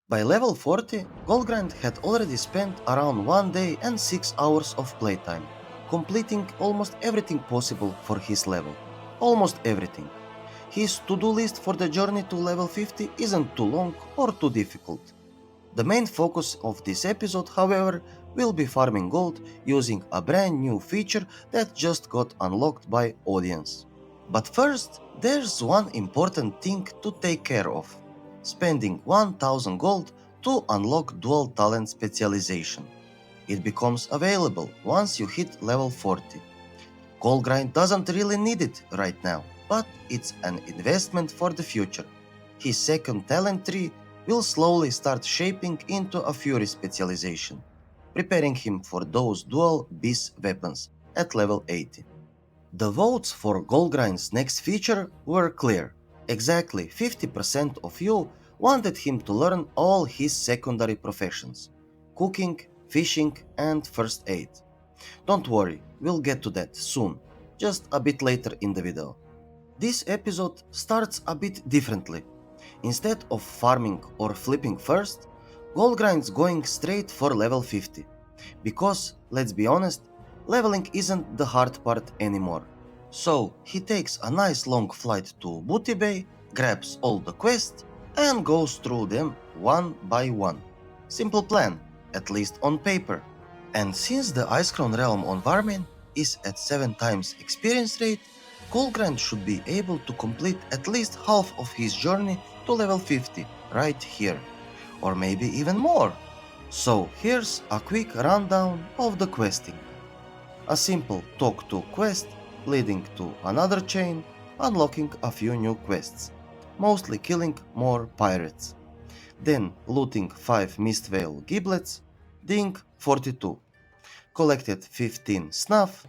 By level 40, Goldgrind had already spent around 1 day and 6 hours of playtime, completing almost everything possible for his level. Almost everything. His to-do list for the journey to level 50 isn't too long or too difficult. The main focus of this episode, however, will be farming gold using a brand new feature that just got unlocked by audience. But first, there's one important thing to take care of: spending 1000 gold to unlock dual talent specialization. It becomes available once you hit level 40. Goldgrind doesn't really need it right now, but it's an investment for the future. His second talent tree will slowly start shaping into a fury specialization, preparing him for those dual beast weapons at level 80. The votes for Goldgrind's next feature were clear. Exactly 50% of you wanted him to learn all his secondary professions: cooking, fishing, and first aid. Don't worry, we'll get to that soon, just a bit later in the video. This episode starts a bit differently. Instead of farming or flipping first, Goldgrind's going straight for level 50. Because, let's be honest, leveling isn't the hard part anymore. So he takes a nice long flight to Booty Bay, grabs all the quests, and goes through them one by one. Simple plan, at least on paper. And since the Ice Crown realm on Warmane is at 7 times experience rate, Goldgrind should be able to complete at least half of his journey to level 50 right here, or maybe even more. So here's a quick rundown of the questing. A simple talk to quest leading to another chain, unlocking a few new quests, mostly killing more pirates. Then looting 5 Mistveil giblets, ding 42. Collected 15 snuff,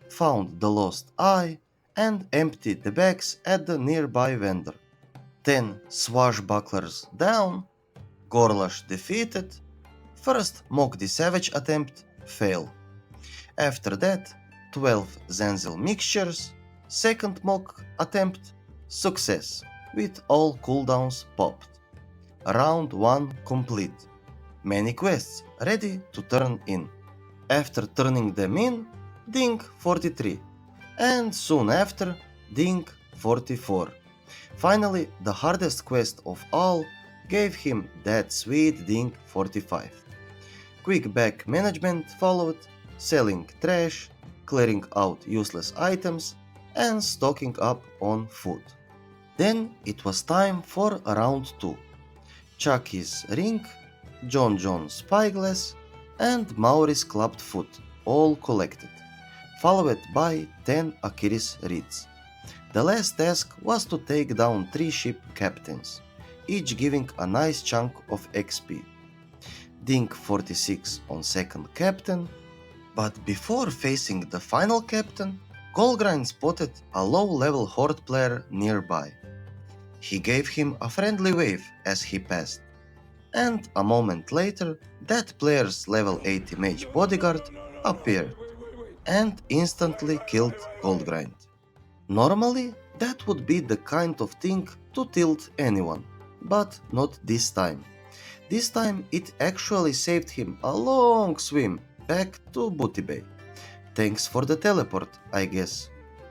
found the lost eye, and emptied the bags at the nearby vendor. 10 swashbucklers down, Gorlash defeated, first Mock the Savage attempt, fail. After that, 12 Zenzel mixtures, second mock attempt, success, with all cooldowns popped. Round 1 complete. Many quests ready to turn in. After turning them in, ding 43, and soon after, ding 44. Finally, the hardest quest of all gave him that sweet ding 45. Quick bag management followed, selling trash, clearing out useless items, and stocking up on food. Then it was time for round 2. Chucky's ring, John's spyglass, and Mauri's clubbed foot, all collected, followed by 10 Achilles reeds. The last task was to take down 3 ship captains, each giving a nice chunk of XP. Ding 46 on second captain, but before facing the final captain, Goldgrind spotted a low-level horde player nearby. He gave him a friendly wave as he passed, and a moment later that player's level 80 mage bodyguard appeared and instantly killed Goldgrind. Normally, that would be the kind of thing to tilt anyone, but not this time. This time it actually saved him a long swim back to Booty Bay. Thanks for the teleport, I guess.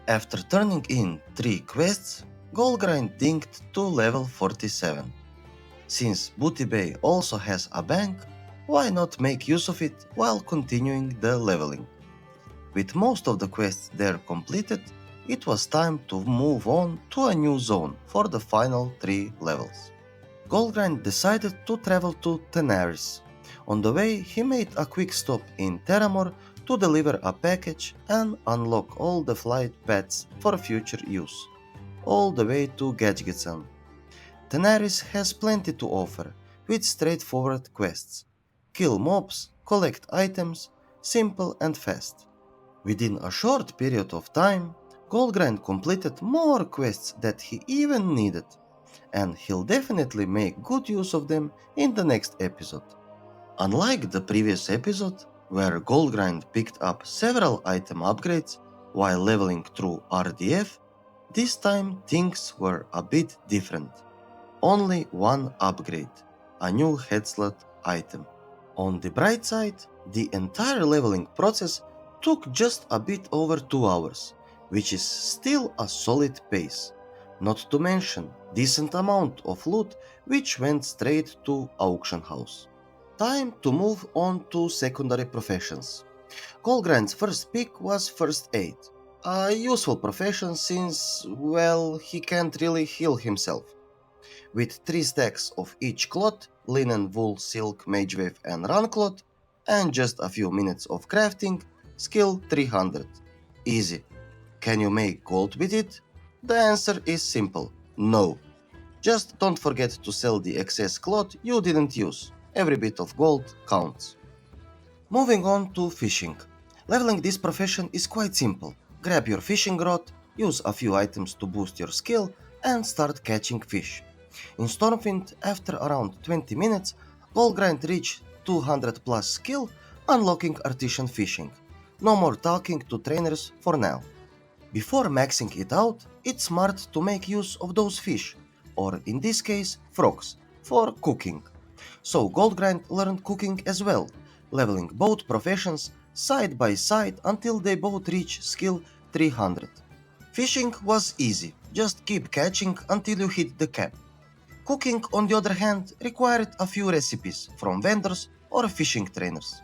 After turning in 3 quests, Goldgrind dinged to level 47. Since Booty Bay also has a bank, why not make use of it while continuing the leveling? With most of the quests there completed, it was time to move on to a new zone for the final 3 levels. Goldgrind decided to travel to Tenaris. On the way, he made a quick stop in Terramore to deliver a package and unlock all the flight paths for future use, all the way to Gadgetzan. Tenaris has plenty to offer, with straightforward quests. Kill mobs, collect items, simple and fast. Within a short period of time, Goldgrind completed more quests that he even needed, and he'll definitely make good use of them in the next episode. Unlike the previous episode, where Goldgrind picked up several item upgrades while leveling through RDF, this time things were a bit different. Only one upgrade, a new head slot item. On the bright side, the entire leveling process took just a bit over 2 hours, which is still a solid pace. Not to mention decent amount of loot which went straight to auction house. Time to move on to secondary professions. Goldgrind's first pick was first aid, a useful profession since, well, he can't really heal himself. With 3 stacks of each cloth, linen, wool, silk, magewave and run cloth, and just a few minutes of crafting, skill 300. Easy. Can you make gold with it? The answer is simple, no. Just don't forget to sell the excess cloth you didn't use. Every bit of gold counts. Moving on to fishing. Leveling this profession is quite simple. Grab your fishing rod, use a few items to boost your skill, and start catching fish. In Stormwind, after around 20 minutes, Goldgrind reached 200 plus skill, unlocking artisan fishing. No more talking to trainers for now. Before maxing it out, it's smart to make use of those fish, or in this case, frogs, for cooking. So Goldgrind learned cooking as well, leveling both professions side by side until they both reach skill 300. Fishing was easy, just keep catching until you hit the cap. Cooking, on the other hand, required a few recipes from vendors or fishing trainers.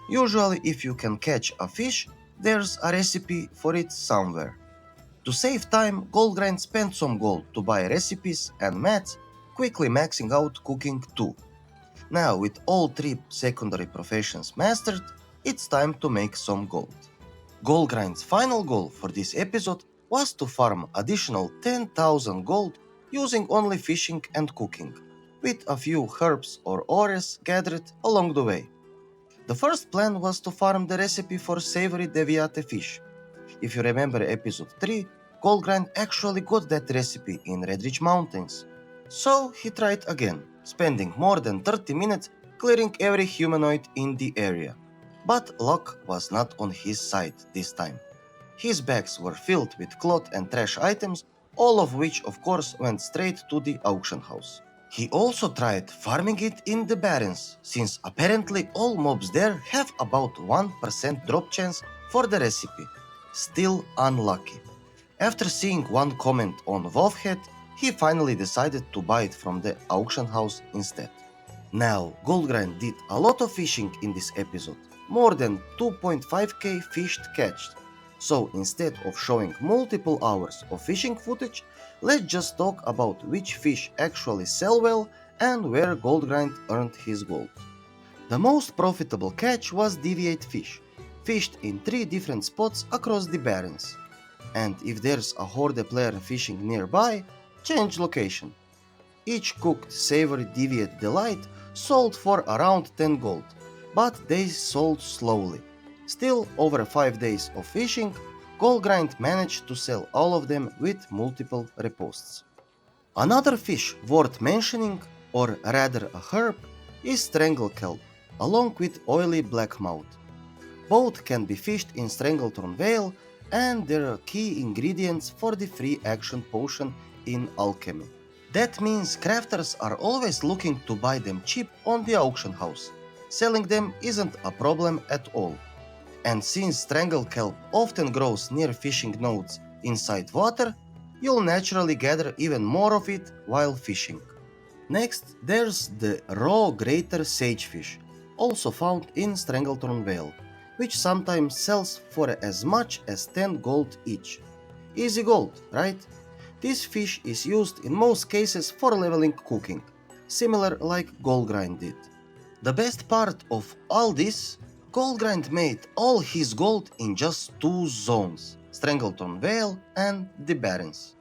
Usually, if you can catch a fish, there's a recipe for it somewhere. To save time, Goldgrind spent some gold to buy recipes and mats, quickly maxing out cooking too. Now, with all 3 secondary professions mastered, it's time to make some gold. Goldgrind's final goal for this episode was to farm additional 10,000 gold using only fishing and cooking, with a few herbs or ores gathered along the way. The first plan was to farm the recipe for savory deviate fish. If you remember episode 3, Goldgrind actually got that recipe in Redridge Mountains. So he tried again, spending more than 30 minutes clearing every humanoid in the area. But luck was not on his side this time. His bags were filled with cloth and trash items, all of which of course went straight to the auction house. He also tried farming it in the Barrens, since apparently all mobs there have about 1% drop chance for the recipe. Still unlucky. After seeing one comment on WoWhead, he finally decided to buy it from the auction house instead. Now, Goldgrind did a lot of fishing in this episode, more than 2.5k fished catched. So instead of showing multiple hours of fishing footage, let's just talk about which fish actually sell well and where Goldgrind earned his gold. The most profitable catch was deviate fish, fished in 3 different spots across the Barrens. And if there's a Horde player fishing nearby, change location. Each cooked savory deviate delight sold for around 10 gold, but they sold slowly. Still, over 5 days of fishing, Goldgrind managed to sell all of them with multiple reposts. Another fish worth mentioning, or rather a herb, is strangle kelp, along with oily blackmouth. Both can be fished in Stranglethorn Vale, and they are key ingredients for the free action potion in alchemy. That means crafters are always looking to buy them cheap on the auction house. Selling them isn't a problem at all. And since strangle kelp often grows near fishing nodes inside water, you'll naturally gather even more of it while fishing. Next, there's the raw greater sagefish, also found in Stranglethorn Vale, which sometimes sells for as much as 10 gold each. Easy gold, right? This fish is used in most cases for leveling cooking, similar like Goldgrind did. The best part of all this, Goldgrind made all his gold in just 2 zones, Stranglethorn Vale and the Barrens.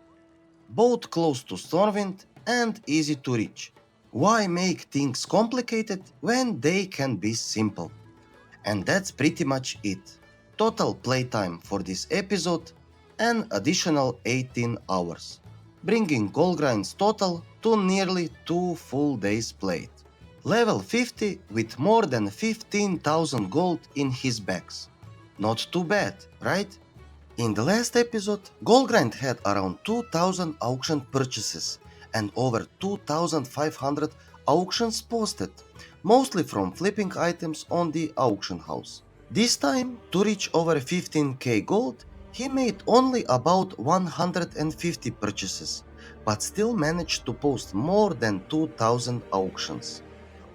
Both close to Stormwind and easy to reach. Why make things complicated when they can be simple? And that's pretty much it. Total playtime for this episode, an additional 18 hours, bringing Goldgrind's total to nearly 2 full days played. Level 50 with more than 15,000 gold in his bags. Not too bad, right? In the last episode, Goldgrind had around 2,000 auction purchases and over 2,500 auctions posted, mostly from flipping items on the auction house. This time, to reach over 15k gold, he made only about 150 purchases, but still managed to post more than 2000 auctions,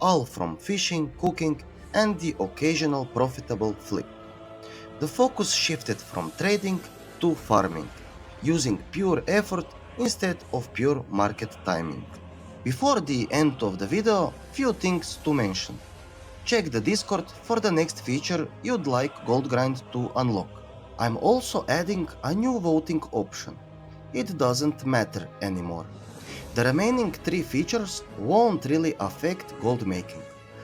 all from fishing, cooking, and the occasional profitable flip. The focus shifted from trading to farming, using pure effort instead of pure market timing. Before the end of the video, few things to mention. Check the Discord for the next feature you'd like Goldgrind to unlock. I'm also adding a new voting option. It doesn't matter anymore. The remaining 3 features won't really affect gold making.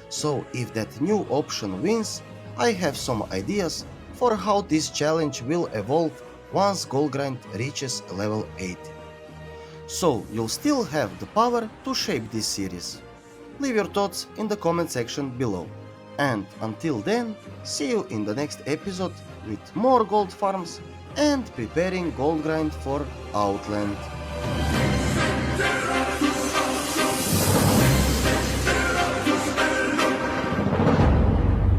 So if that new option wins, I have some ideas for how this challenge will evolve once Goldgrind reaches level 80. So you'll still have the power to shape this series. Leave your thoughts in the comment section below. And until then, see you in the next episode with more gold farms and preparing Goldgrind for Outland.